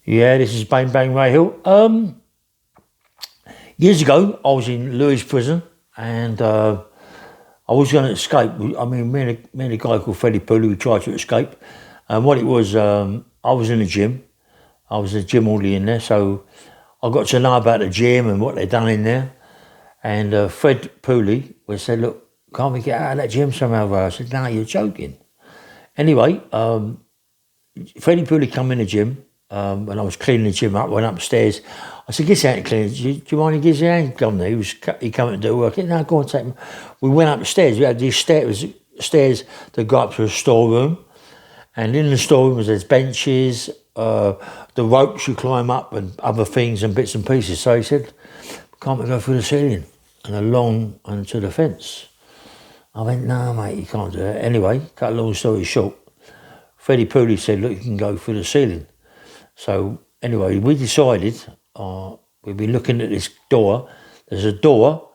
Yeah, this is Bang Bang Ray Hill. Years ago, I was in Lewis prison, and I was going to escape. I mean, me and a guy called Freddie Pooley, we tried to escape. And what it was, I was in the gym. I was a gym orderly in there, so I got to know about the gym and what they'd done in there. And Fred Pooley said, "Look, can't we get out of that gym somehow?" I said, "No, you're joking." Anyway, Freddie Pooley come in the gym when I was cleaning the gym up, went upstairs. I said, "Get out and clean. Do you mind he gives you a hand?" Come there. He come and do work. No, go on, take him. We went upstairs. We had these stairs that go up to a storeroom. And in the storeroom there's benches, the ropes you climb up and other things and bits and pieces. So he said, "Can't we go through the ceiling and along and to the fence?" I went, "No, mate, you can't do that." Anyway, cut a long story short, Freddie Pooley said, "Look, you can go through the ceiling." So anyway, we decided we'd be looking at this door. There's a door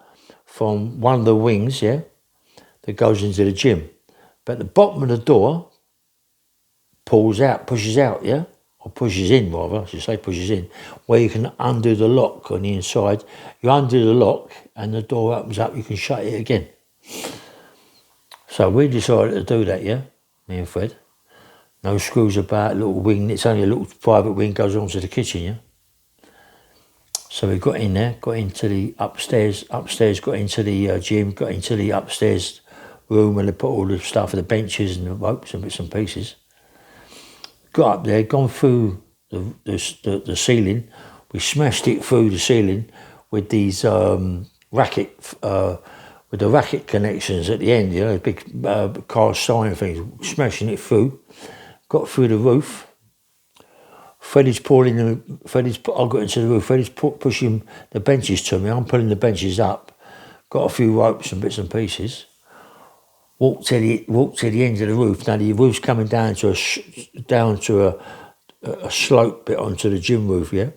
from one of the wings, yeah, that goes into the gym. But the bottom of the door pushes out, yeah? Or pushes in, rather, I should say pushes in, where you can undo the lock on the inside. You undo the lock and the door opens up, you can shut it again. So we decided to do that, yeah? Me and Fred. No screws about, little wing, it's only a little private wing, goes onto the kitchen, yeah? So we got in there, got into the upstairs, got into the gym, got into the upstairs room where they put all the stuff, the benches and the ropes and bits and pieces. Got up there, gone through the ceiling. We smashed it through the ceiling with these racket connections at the end, you know, big cast iron things. Smashing it through. Got through the roof. I got into the roof. Freddie's pushing the benches to me. I'm pulling the benches up. Got a few ropes and bits and pieces. Walked to the end of the roof. Now the roof's coming down to a slope bit onto the gym roof, yeah.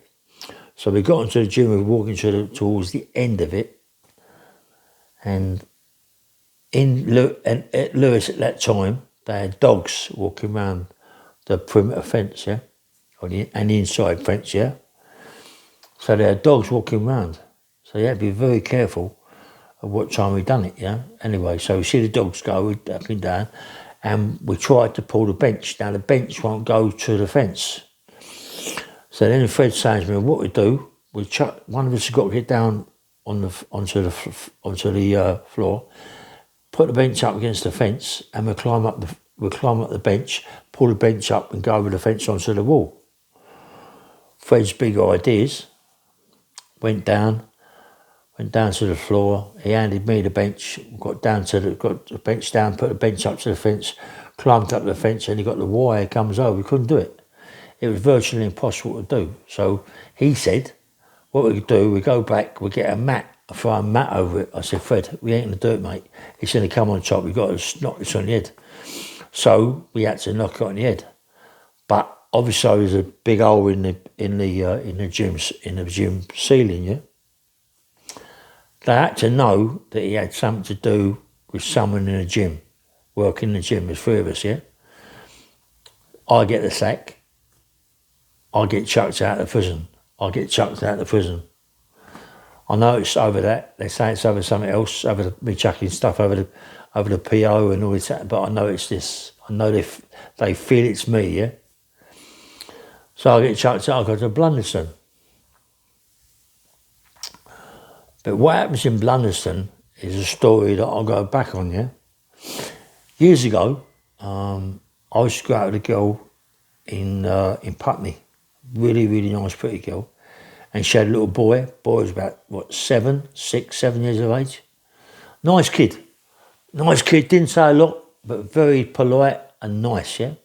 So we got onto the gym roof, walking towards the end of it, and at Lewis at that time they had dogs walking around the perimeter fence, yeah, and the inside fence, yeah. So they had dogs walking around. So you had to be very careful at what time we done it, yeah. Anyway, so we see the dogs go up and down, and we tried to pull the bench. Now the bench won't go to the fence. So then Fred says to me, "What we do? One of us has got to get down onto the floor, put the bench up against the fence, and we'll climb up the bench, pull the bench up, and go over the fence onto the wall." Fred's big ideas went down to the floor. He handed me the bench, got the bench down, put the bench up to the fence, climbed up the fence, and he got the wire comes over. We couldn't do it. It was virtually impossible to do. So he said, "What we could do, we go back, we get a mat, throw a mat over it." I said, "Fred, we ain't going to do it, mate. It's going to come on top. We've got to knock this on the head." So we had to knock it on the head. But obviously there was a big hole in the gym ceiling, yeah. They had to know that he had something to do with someone in the gym, working in the gym. There's three of us, yeah. I get the sack. I get chucked out of prison. I know it's over that. They say it's over something else, over me chucking stuff over the PO and all this, but I know it's this. I know they feel it's me, yeah. So I get chucked out. I go to Blunesdon. But what happens in Blunesdon is a story that I'll go back on, yeah. Years ago, I used to go out with a girl in Putney, really, really nice, pretty girl, and she had a little boy. Boy was about 7 years of age. Nice kid, didn't say a lot, but very polite and nice, yeah.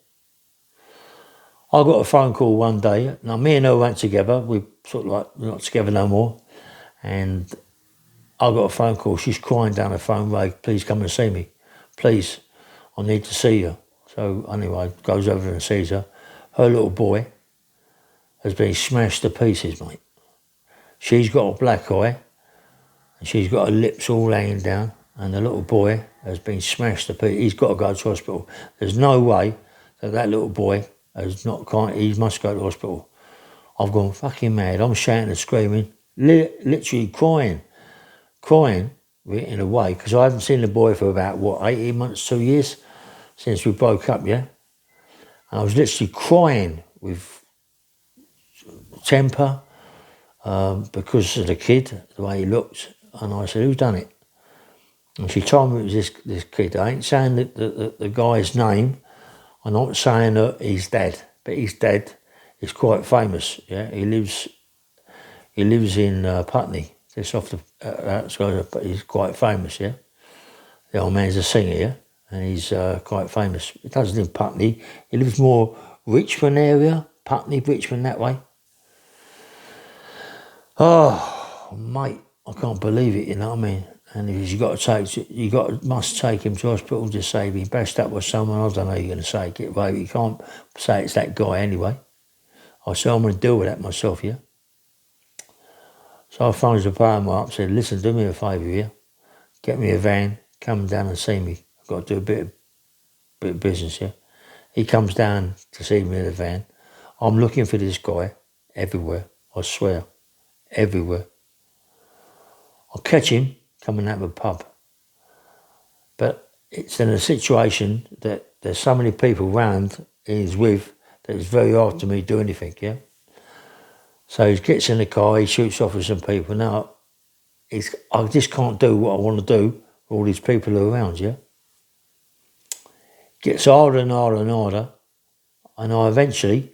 I got a phone call one day. Now me and her went together. We sort of like, we're not together no more, and I got a phone call. She's crying down the phone, "Ray, please come and see me. Please, I need to see you." So anyway, goes over and sees her. Her little boy has been smashed to pieces, mate. She's got a black eye, and she's got her lips all hanging down, and the little boy has been smashed to pieces. He's got to go to hospital. There's no way that little boy he must go to hospital. I've gone fucking mad. I'm shouting and screaming, literally crying in a way, because I haven't seen the boy for about, 18 months, 2 years, since we broke up, yeah? And I was literally crying with temper because of the kid, the way he looked. And I said, who done it? And she told me it was this kid. I ain't saying the guy's name. I'm not saying that he's dead, but his dad is quite famous, yeah? He lives in Putney, just off the outskirts, but he's quite famous, yeah? The old man's a singer, yeah? And he's quite famous. He doesn't live in Putney. He lives more Richmond area, Putney, Richmond, that way. Oh, mate, I can't believe it, you know what I mean? And must take him to hospital to save him. Bashed up with someone, I don't know you're going to say, get away. You can't say it's that guy anyway. I said, I'm going to deal with that myself, yeah? So I phoned the farmer up, said, listen, do me a favour here. Get me a van, come down and see me. I've got to do a bit of business, yeah? He comes down to see me in the van. I'm looking for this guy everywhere, I swear, everywhere. I'll catch him coming out of a pub. But it's in a situation that there's so many people round he's with that it's very hard to me do anything, yeah? So he gets in the car, he shoots off with some people. Now, I just can't do what I want to do with all these people around, yeah? Gets harder and harder and harder, and I eventually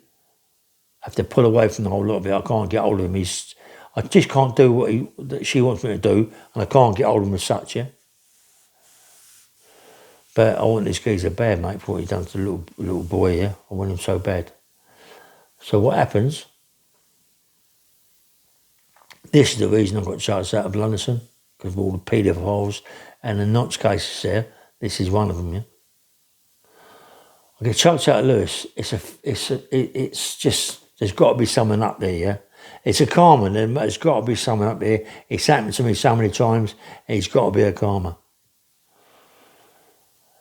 have to pull away from the whole lot of it. I can't get hold of him. I just can't do what she wants me to do, and I can't get hold of him as such, yeah? But I want this geezer bad, mate, for what he done to the little boy, yeah? I want him so bad. So what happens? This is the reason I got charged out of Blunesdon, because of all the paedophiles and the nonce cases there. This is one of them, yeah? I get chucked out of Lewis. It's just, there's got to be someone up there, yeah? It's a karma, there's got to be someone up there. It's happened to me so many times, it's got to be a karma.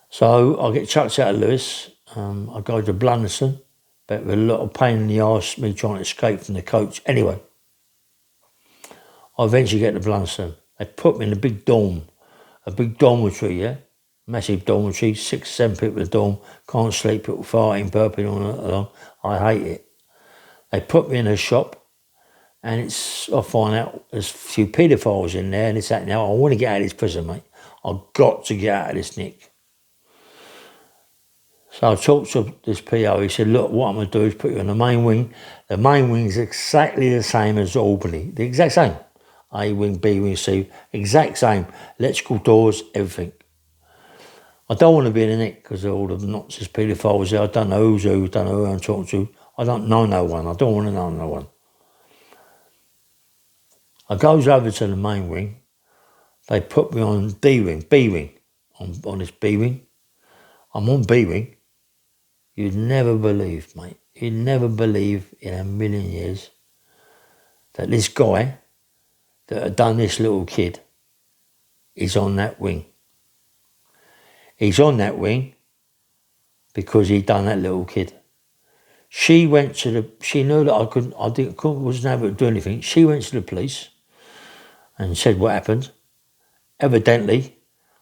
So I get chucked out of Lewis. I go to Blunesdon, but with a lot of pain in the arse, me trying to escape from the coach. Anyway, I eventually get to Blunesdon. They put me in a big dormitory, yeah? Massive dormitory, 6, 7 people in the dorm, can't sleep, people farting, burping all night long. I hate it. They put me in a shop, and I find out there's a few paedophiles in there, and it's that now. I want to get out of this prison, mate. I've got to get out of this nick. So I talked to this PO, he said, look, what I'm going to do is put you on the main wing. The main wing is exactly the same as Albany, the exact same. A wing, B wing, C, exact same. Electrical doors, everything. I don't want to be in the nick because of all the nonsense paedophiles there. I don't know who's who, don't know who I'm talking to. I don't know no one. I don't want to know no one. I goes over to the main wing. They put me on B wing, on this B wing. I'm on B wing. You'd never believe, mate. You'd never believe in a million years that this guy that had done this little kid is on that wing. He's on that wing because he done that little kid. She knew that I wasn't able to do anything. She went to the police and said what happened. Evidently,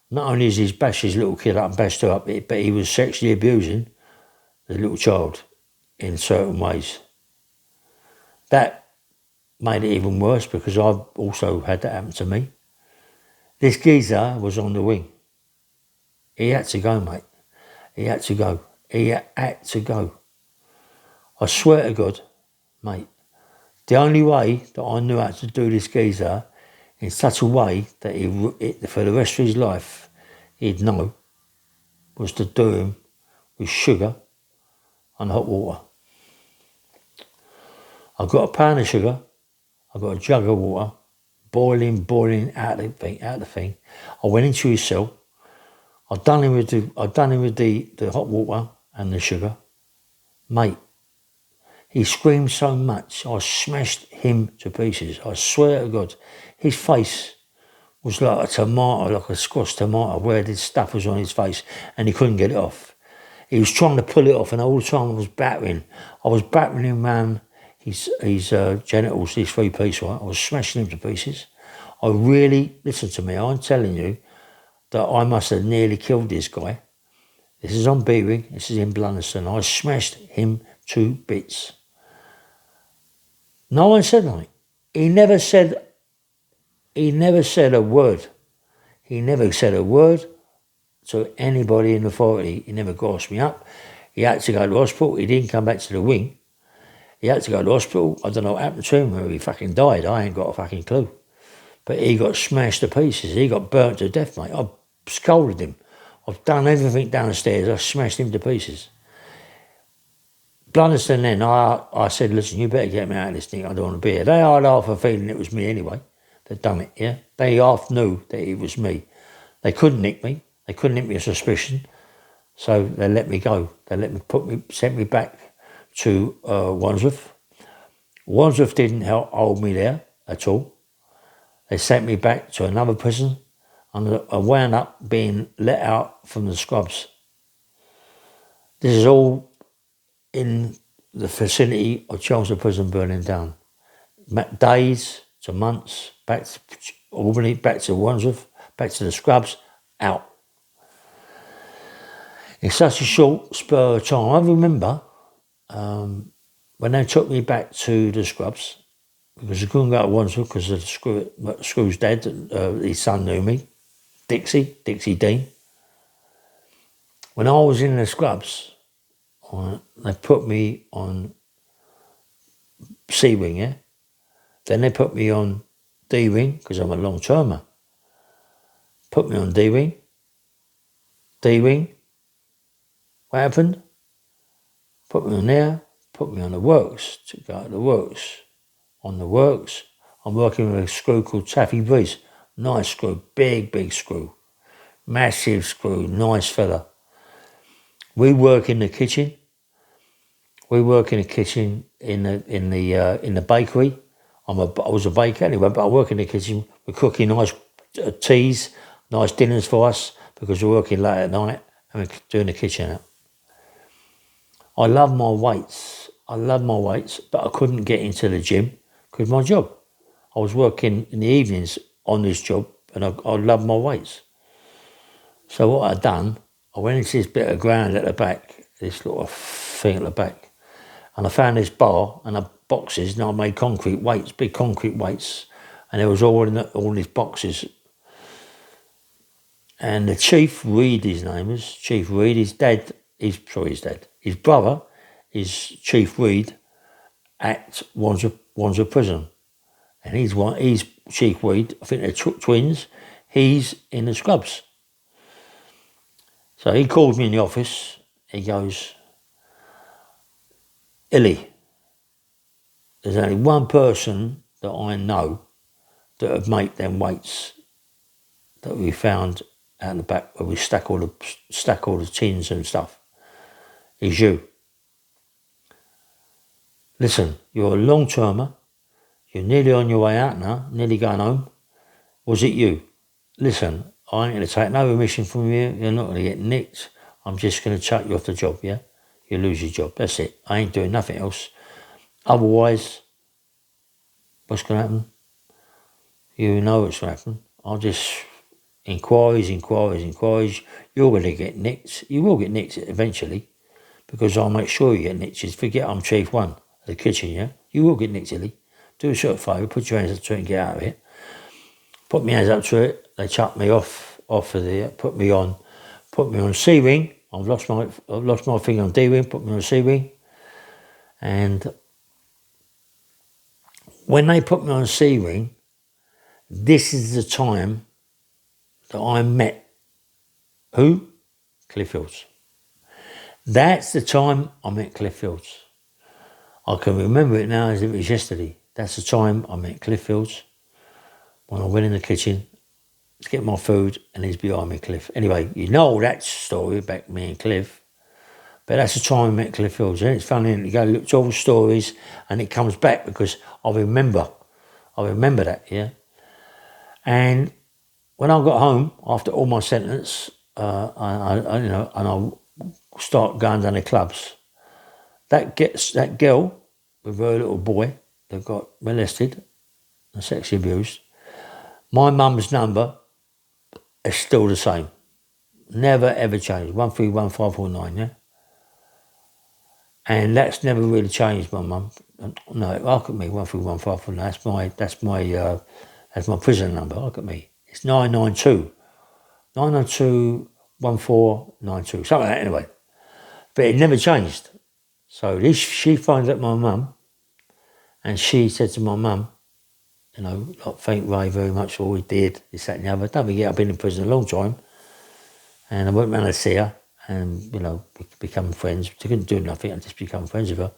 not only has he bashed his little kid up and bashed her up, but he was sexually abusing the little child in certain ways. That made it even worse because I've also had that happen to me. This geezer was on the wing. He had to go, mate. He had to go. I swear to God, mate, the only way that I knew how to do this geezer in such a way that for the rest of his life he'd know was to do him with sugar and hot water. I got a pound of sugar, I got a jug of water, boiling out of the thing. I went into his cell. I done him with the hot water and the sugar. Mate, he screamed so much, I smashed him to pieces. I swear to God, his face was like a tomato, like a squashed tomato, where this stuff was on his face and he couldn't get it off. He was trying to pull it off, and all the time I was battering him round his genitals, his 3-piece, right? I was smashing him to pieces. I really, listen to me, I'm telling you that I must have nearly killed this guy. This is on B-Ring, this is in Blunesdon. I smashed him to bits. No one said nothing. He never said a word. He never said a word to anybody in authority. He never grasped me up. He had to go to hospital. He didn't come back to the wing. He had to go to hospital. I don't know what happened to him, whether he fucking died. I ain't got a fucking clue. But he got smashed to pieces. He got burnt to death, mate. I scolded him. I've done everything downstairs. I smashed him to pieces. Blunesdon then, I said, listen, you better get me out of this thing. I don't want to be here. They had half a feeling it was me anyway that done it, yeah? They half knew that it was me. They couldn't nick me. They couldn't nick me a suspicion. So they let me go. They sent me back to Wandsworth. Wandsworth didn't hold me there at all. They sent me back to another prison, and I wound up being let out from the scrubs. This is all in the vicinity of Chelmsford Prison burning down. Days to months, back to Albany, back to Wandsworth, back to the scrubs, out. In such a short spur of time, I remember when they took me back to the scrubs, because I couldn't go to Wandsworth because of the Screw's dad, his son knew me, Dixie Dean. When I was in the scrubs, they put me on C-Wing, yeah? Then they put me on D-Wing, because I'm a long-termer. Put me on D-Wing. D-Wing. What happened? Put me on there, put me on the works, to go to the works. On the works, I'm working with a screw called Taffy Breeze. Nice screw, big screw. Massive screw, nice fella. We work in the kitchen. We work in the kitchen in the bakery. I was a baker anyway, but I work in the kitchen. We're cooking nice teas, nice dinners for us, because we're working late at night and we're doing the kitchen out. I love my weights, but I couldn't get into the gym because of my job. I was working in the evenings on this job, and I love my weights. So what I'd done, I went into this bit of ground at the back, this little thing at the back, and I found this bar and the boxes, and I made concrete weights, big concrete weights, and it was all in all these boxes. And the Chief Reed, his name is, Chief Reed, his brother is Chief Reed at Wandsworth Prison. And he's Chief Reed, I think they're twins, he's in the scrubs. So he called me in the office, he goes, Illy, there's only one person that I know that would make them weights that we found out in the back where we stack all the tins and stuff. Is you. Listen, you're a long-termer. You're nearly on your way out now, nearly going home. Was it you? Listen, I ain't going to take no permission from you. You're not going to get nicked. I'm just going to chuck you off the job, yeah? You lose your job. That's it. I ain't doing nothing else. Otherwise, what's going to happen? You know what's going to happen. I'll just... Inquiries. You're going to get nicked. You will get nicked eventually, because I'll make sure you get nicked. Just forget I'm Chief 1 of the kitchen, yeah? You will get nicked, Illy. Do a short favour, put your hands up to it and get out of it. Put my hands up to it. They chucked me off of there. Put me on C-Wing. I've lost my thing on D-Wing. Put me on C-Wing. And when they put me on C-Wing, this is the time that I met who? Cliff Fields. That's the time I met Cliff Fields. I can remember it now as if it was yesterday. That's the time I met Cliff Fields, when I went in the kitchen to get my food and he's behind me, Cliff. Anyway, you know that story about me and Cliff, but that's the time I met Cliff Fields. And it's funny, you go look to all the stories and it comes back because I remember that, yeah. And when I got home after all my sentence, I start going down the clubs. That girl with her little boy that got molested and sexually abused. My mum's number is still the same. Never ever changed. 131549, yeah? And that's never really changed, my mum. No, look at me, 131549. That's my prison number. Look at me. It's 992. 992 1492. Something like that anyway. But it never changed. So she phoned up my mum and she said to my mum, you know, like, thank Ray very much for all he did, this, that and the other. Don't forget, I've been in prison a long time. And I went round to see her and, you know, become friends. She couldn't do nothing, I just become friends with her.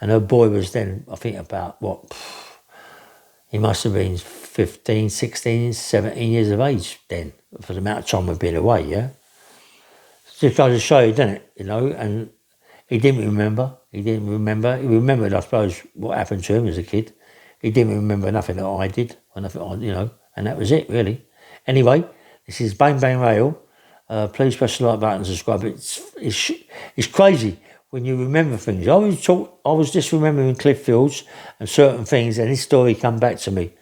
And her boy was then, I think about, he must have been 15, 16, 17 years of age then, for the amount of time we've been away, yeah? Just goes to show you, doesn't it, you know? And he didn't remember. He remembered, I suppose, what happened to him as a kid. He didn't remember nothing that I did, or nothing, you know, and that was it, really. Anyway, this is Bang Bang Rail. Please press the like button and subscribe. It's crazy when you remember things. I was just remembering Clifffields and certain things, and this story come back to me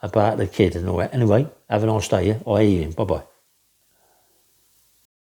about the kid and all that. Anyway, have a nice day, yeah? Or evening. Bye-bye.